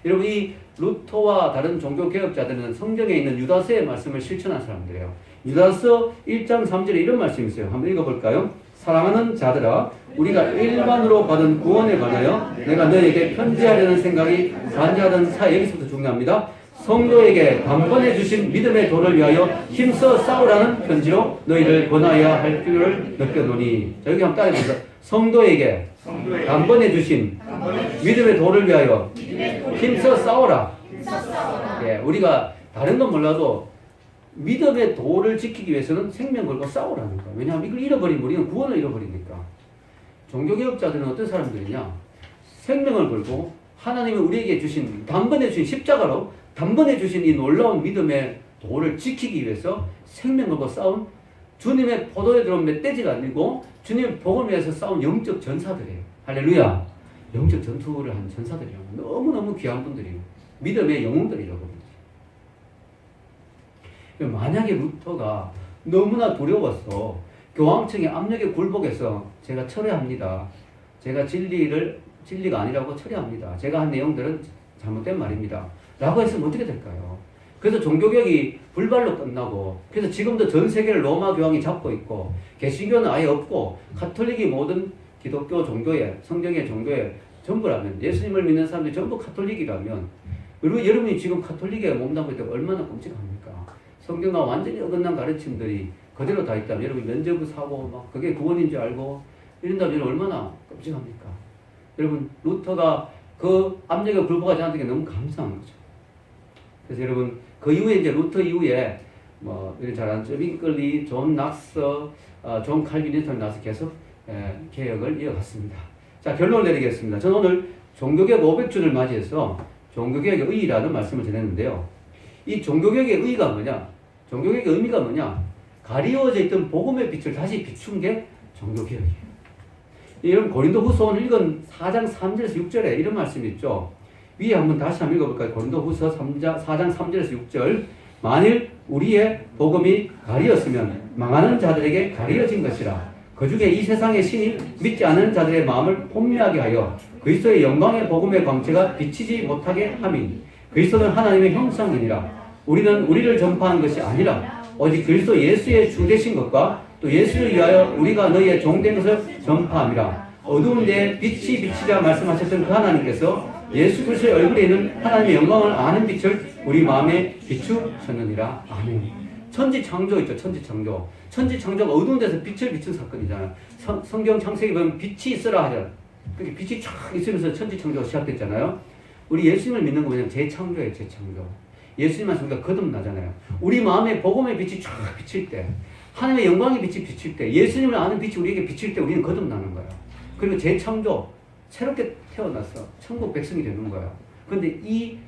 여러분, 이 루터와 다른 종교 개혁자들은 성경에 있는 유다서의 말씀을 실천한 사람들이에요. 유다서 1장 3절에 이런 말씀이 있어요. 한번 읽어볼까요? 사랑하는 자들아, 우리가 일반으로 받은 구원에 관하여 내가 너에게 편지하려는 생각이 간절하던 사이. 여기서부터 중요합니다. 성도에게 단번에 주신 믿음의 도를 위하여 힘써 싸우라는 편지로 너희를 권하여야 할 필요를 느껴노니. 자, 여기 한번 따라해보세요. 성도에게 단번에 주신 믿음의 도를 위하여 힘써 싸워라. 예, 우리가 다른 건 몰라도 믿음의 도를 지키기 위해서는 생명 걸고 싸우라는 거예요. 왜냐하면 이걸 잃어버리면 우리는 구원을 잃어버리니까. 종교개혁자들은 어떤 사람들이냐? 생명을 걸고 하나님이 우리에게 주신, 단번에 주신 십자가로 단번에 주신 이 놀라운 믿음의 도를 지키기 위해서 생명 걸고 싸운 주님의 포도에 들어온 멧돼지가 아니고 주님의 복음을 위해서 싸운 영적 전사들이에요. 할렐루야. 영적 전투를 한 전사들이에요. 너무너무 귀한 분들이에요. 믿음의 영웅들이라고 합니다. 만약에 루터가 너무나 두려워서 교황청의 압력에 굴복해서 제가 철회합니다. 제가 진리를 진리가 아니라고 처리합니다. 제가 한 내용들은 잘못된 말입니다. 라고 했으면 어떻게 될까요? 그래서 종교개혁이 불발로 끝나고, 그래서 지금도 전 세계를 로마 교황이 잡고 있고, 개신교는 아예 없고, 카톨릭이 모든 기독교 종교에, 성경의 종교에 전부라면, 예수님을 믿는 사람들이 전부 카톨릭이라면, 그리고 여러분이 지금 카톨릭에 몸담고 있다고 얼마나 끔찍합니까? 성경과 완전히 어긋난 가르침들이 그대로 다 있다면, 여러분 면죄부 사고, 막 그게 구원인 줄 알고, 이런다면 얼마나 끔찍합니까? 여러분, 루터가 그 압력에 굴복하지 않았던 게 너무 감사한 거죠. 그래서 여러분, 그 이후에 이제 루터 이후에 뭐 이런 잘 아는 윙클리, 존 낙스, 존 칼빈이 나서 계속 개혁을 이어갔습니다. 자, 결론을 내리겠습니다. 저는 오늘 종교개혁 500주를 맞이해서 종교개혁의 의의라는 말씀을 전했는데요. 이 종교개혁의 의의가 뭐냐? 종교개혁의 의미가 뭐냐? 가리워져 있던 복음의 빛을 다시 비춘 게 종교개혁이에요. 여러분 고린도후서 오늘 읽은 4장 3절에서 6절에 이런 말씀이 있죠. 위에 한번 다시 한번 읽어볼까요? 고린도후서 4장 3절에서 6절. 만일 우리의 복음이 가리었으면 망하는 자들에게 가리어진 것이라. 그 중에 이 세상의 신이 믿지 않는 자들의 마음을 혼미하게 하여 그리스도의 영광의 복음의 광채가 비치지 못하게 함이니 그리스도는 하나님의 형상이니라. 우리는 우리를 전파한 것이 아니라 오직 그리스도 예수의 주 되신 것과 또 예수를 위하여 우리가 너희의 종된 것을 전파함이라. 어두운 데에 빛이 비치라 말씀하셨던 그 하나님께서 예수 그리스도의 얼굴에 있는 하나님의 영광을 아는 빛을 우리 마음에 비추셨느니라. 아멘. 천지창조 있죠. 천지창조. 천지창조가 어두운 데서 빛을 비춘 사건이잖아요. 성경 창세기 보면 빛이 있으라 하잖아요. 그렇게 빛이 쫙 있으면서 천지창조가 시작됐잖아요. 우리 예수님을 믿는 거 뭐냐면 재창조예요. 재창조. 예수님만 성경 거듭나잖아요. 우리 마음에 복음의 빛이 쫙 비칠 때, 하나님의 영광의 빛이 비칠 때, 예수님을 아는 빛이 우리에게 비칠 때 우리는 거듭나는 거예요. 그리고 재창조, 새롭게 태어나서 천국 백성이 되는 거예요. 그런데 이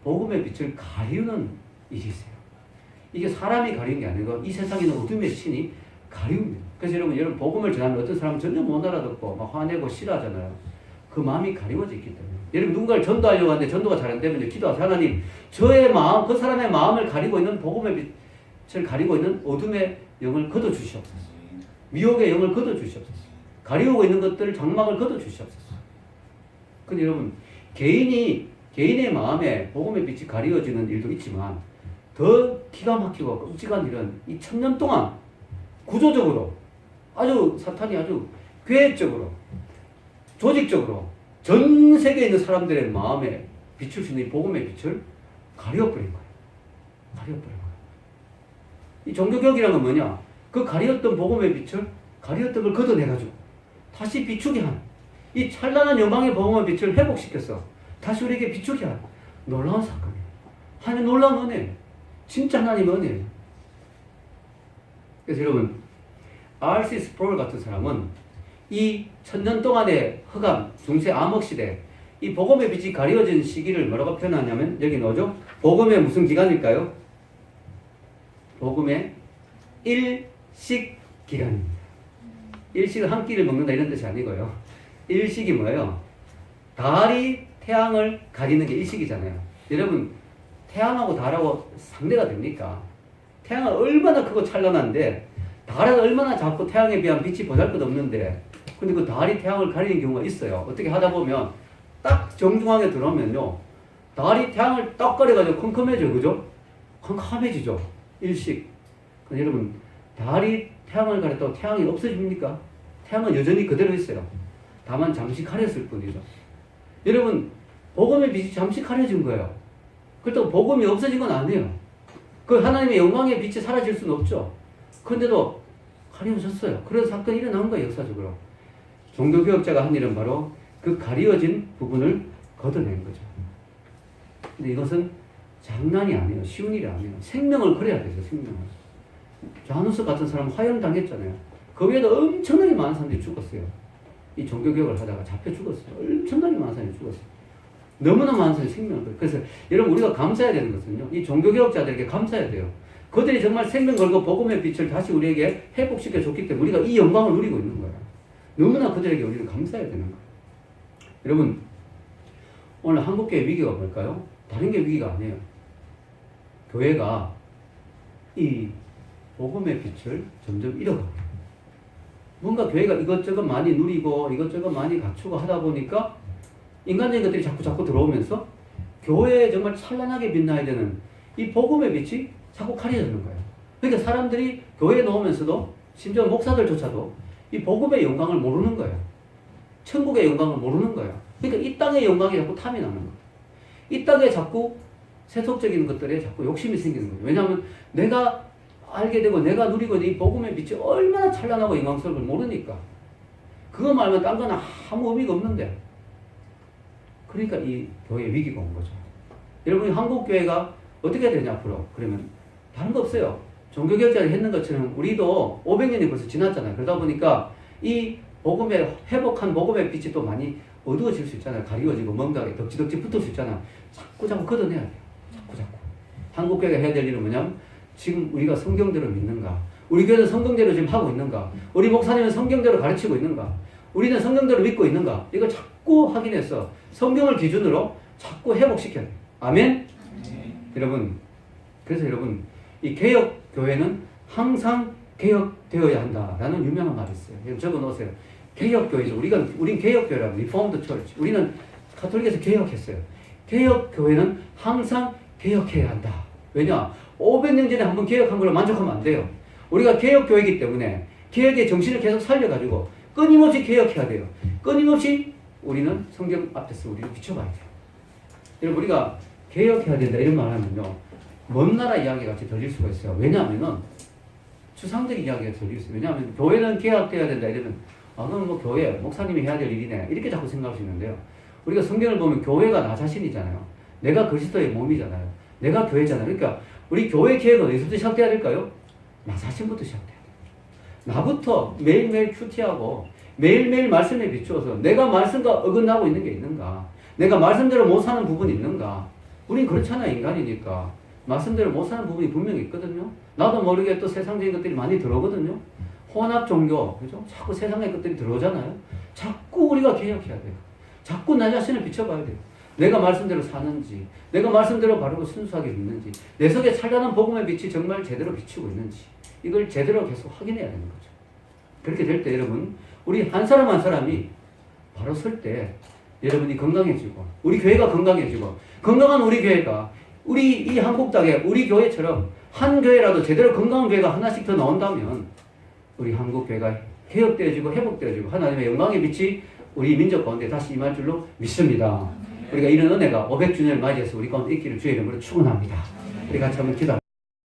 복음의 빛을 가리우는 일이 있어요. 이게 사람이 가리는 게 아니고 이 세상에 있는 어둠의 신이 가리웁니다. 그래서 여러분 복음을 전하면 어떤 사람은 전혀 못 알아듣고 막 화내고 싫어하잖아요. 그 마음이 가리워져 있기 때문에. 여러분 누군가를 전도하려고 하는데 전도가 잘 안 되면 기도하세요. 하나님, 저의 마음, 그 사람의 마음을 가리고 있는 복음의 빛을 가리고 있는 어둠의 영을 걷어 주시옵소서. 미혹의 영을 걷어 주시옵소서. 가리우고 있는 것들을 장막을 걷어 주시옵소서. 근데 여러분 개인의 마음에 복음의 빛이 가리워지는 일도 있지만 더 기가 막히고 끔찍한 일은 이 1000년 동안 구조적으로 아주 사탄이 아주 계획적으로 조직적으로 전 세계에 있는 사람들의 마음에 비출 수 있는 이 복음의 빛을 가려버린 거예요. 가려버린 거예요. 이 종교개혁이라는 건 뭐냐? 그 가리었던 복음의 빛을 가리었던 걸 걷어내가지고 다시 비추게 한 이 찬란한 영광의 복음의 빛을 회복시켜서 다시 우리에게 비추게 한 놀라운 사건이에요. 하나님 놀라운 은혜예요. 진짜 하나님의 은혜예요. 그래서 여러분 R.C. 스프롤 같은 사람은 이 1000년 동안의 흑암, 중세 암흑시대, 이 복음의 빛이 가리워진 시기를 뭐라고 표현하냐면 여기 뭐죠? 복음의 무슨 기간일까요? 복음의 일식 기간입니다. 일식은 한 끼를 먹는다 이런 뜻이 아니고요. 일식이 뭐예요? 달이 태양을 가리는 게 일식이잖아요. 여러분 태양하고 달하고 상대가 됩니까? 태양은 얼마나 크고 찬란한데 달은 얼마나 작고 태양에 비하면 빛이 보잘것없는데 근데 그 달이 태양을 가리는 경우가 있어요. 어떻게 하다 보면 딱 정중앙에 들어오면요 달이 태양을 딱 가려가지고 컴컴해져요. 그죠? 컴컴해지죠. 일식. 근데 여러분 달이 태양을 가렸다고 태양이 없어집니까? 태양은 여전히 그대로 있어요. 다만 잠시 가렸을 뿐이죠. 여러분 복음의 빛이 잠시 가려진 거예요. 그렇다고 복음이 없어진 건 아니에요. 그 하나님의 영광의 빛이 사라질 수는 없죠. 그런데도 가려졌어요. 그래서 사건이 일어난 거예요. 역사적으로. 종교개혁자가 한 일은 바로 그 가려진 부분을 걷어낸 거죠. 근데 이것은 장난이 아니에요. 쉬운 일이 아니에요. 생명을 걸어야 되죠. 생명을. 자누스 같은 사람은 화형당했잖아요. 그 외에도 엄청나게 많은 사람들이 죽었어요. 이 종교개혁을 하다가 잡혀 죽었어요. 엄청나게 많은 사람이 죽었어요. 너무나 많은 사람이 생명을 걸어요. 그래서 여러분 우리가 감사해야 되는 것은요. 이 종교개혁자들에게 감사해야 돼요. 그들이 정말 생명 걸고 복음의 빛을 다시 우리에게 회복시켜 줬기 때문에 우리가 이 영광을 누리고 있는 거예요. 너무나 그들에게 우리는 감사해야 되는 거예요. 여러분 오늘 한국교회 위기가 뭘까요? 다른 게 위기가 아니에요. 교회가 이 복음의 빛을 점점 잃어가요. 뭔가 교회가 이것저것 많이 누리고 이것저것 많이 갖추고 하다 보니까 인간적인 것들이 자꾸 들어오면서 교회에 정말 찬란하게 빛나야 되는 이 복음의 빛이 자꾸 가려지는 거예요. 그러니까 사람들이 교회에 나오면서도 심지어 목사들조차도 이 복음의 영광을 모르는 거예요. 천국의 영광을 모르는 거예요. 그러니까 이 땅의 영광이 자꾸 탐이 나는 거예요. 이 땅에 자꾸 세속적인 것들에 자꾸 욕심이 생기는 거예요. 왜냐하면 내가 알게 되고 내가 누리고 있는 이 복음의 빛이 얼마나 찬란하고 영광스러운 걸 모르니까. 그거 말면 딴 건 아무 의미가 없는데. 그러니까 이 교회에 위기가 온 거죠. 여러분, 한국교회가 어떻게 되냐, 앞으로? 그러면 다른 거 없어요. 종교개혁자를 했는 것처럼 우리도 500년이 벌써 지났잖아요. 그러다 보니까 이 복음의, 회복한 복음의 빛이 또 많이 어두워질 수 있잖아요. 가리워지고 뭔가 덕지덕지 붙을 수 있잖아요. 자꾸 걷어내야 돼요. 자꾸. 한국교회가 해야 될 일은 뭐냐면 지금 우리가 성경대로 믿는가? 우리 교회는 성경대로 지금 하고 있는가? 우리 목사님은 성경대로 가르치고 있는가? 우리는 성경대로 믿고 있는가? 이걸 자꾸 확인해서 성경을 기준으로 자꾸 회복시켜야 돼요. 아멘? 여러분, 그래서 여러분, 이 개혁교회는 항상 개혁되어야 한다라는 유명한 말이 있어요. 여러분 적어 놓으세요. 개혁교회죠. 우린 개혁교회라고, 리포먼드 처치. 우리는 가톨릭에서 개혁했어요. 개혁교회는 항상 개혁해야 한다. 왜냐? 500년 전에 한번 개혁한 걸로 만족하면 안 돼요. 우리가 개혁교회이기 때문에 개혁의 정신을 계속 살려가지고 끊임없이 개혁해야 돼요. 끊임없이 우리는 성경 앞에서 우리를 비춰봐야 돼요. 여러분, 우리가 개혁해야 된다 이런 말 하면요, 먼 나라 이야기 같이 들릴 수가 있어요. 왜냐하면은 추상적 이야기가 들릴 수 있어요. 왜냐하면 교회는 개혁돼야 된다 이러면 그건 뭐 교회, 목사님이 해야 될 일이네 이렇게 자꾸 생각할 수 있는데요. 우리가 성경을 보면 교회가 나 자신이잖아요. 내가 그리스도의 몸이잖아요. 내가 교회잖아요. 그러니까 우리 교회 개혁은 어디서부터 시작돼야 될까요? 나 자신부터 시작돼야 돼요. 나부터 매일매일 큐티하고 매일매일 말씀에 비추어서 내가 말씀과 어긋나고 있는 게 있는가? 내가 말씀대로 못 사는 부분이 있는가? 우린 그렇잖아요. 인간이니까. 말씀대로 못 사는 부분이 분명히 있거든요. 나도 모르게 또 세상적인 것들이 많이 들어오거든요. 혼합 종교, 그죠? 자꾸 세상의 것들이 들어오잖아요. 자꾸 우리가 개혁해야 돼요. 자꾸 나 자신을 비춰봐야 돼요. 내가 말씀대로 사는지, 내가 말씀대로 바르고 순수하게 믿는지, 내 속에 찬란한 복음의 빛이 정말 제대로 비추고 있는지, 이걸 제대로 계속 확인해야 되는 거죠. 그렇게 될 때 여러분, 우리 한 사람 한 사람이 바로 설 때 여러분이 건강해지고, 우리 교회가 건강해지고, 건강한 우리 교회가, 우리 이 한국 땅에 우리 교회처럼 한 교회라도 제대로 건강한 교회가 하나씩 더 나온다면 우리 한국 교회가 개혁되어지고 회복되어지고 하나님의 영광의 빛이 우리 민족 가운데 다시 임할 줄로 믿습니다. 우리가 이런 은혜가 500주년을 맞이해서 우리 가운데 있기를 주의 이름으로 축원합니다. 우리 같이 한번 기도합니다.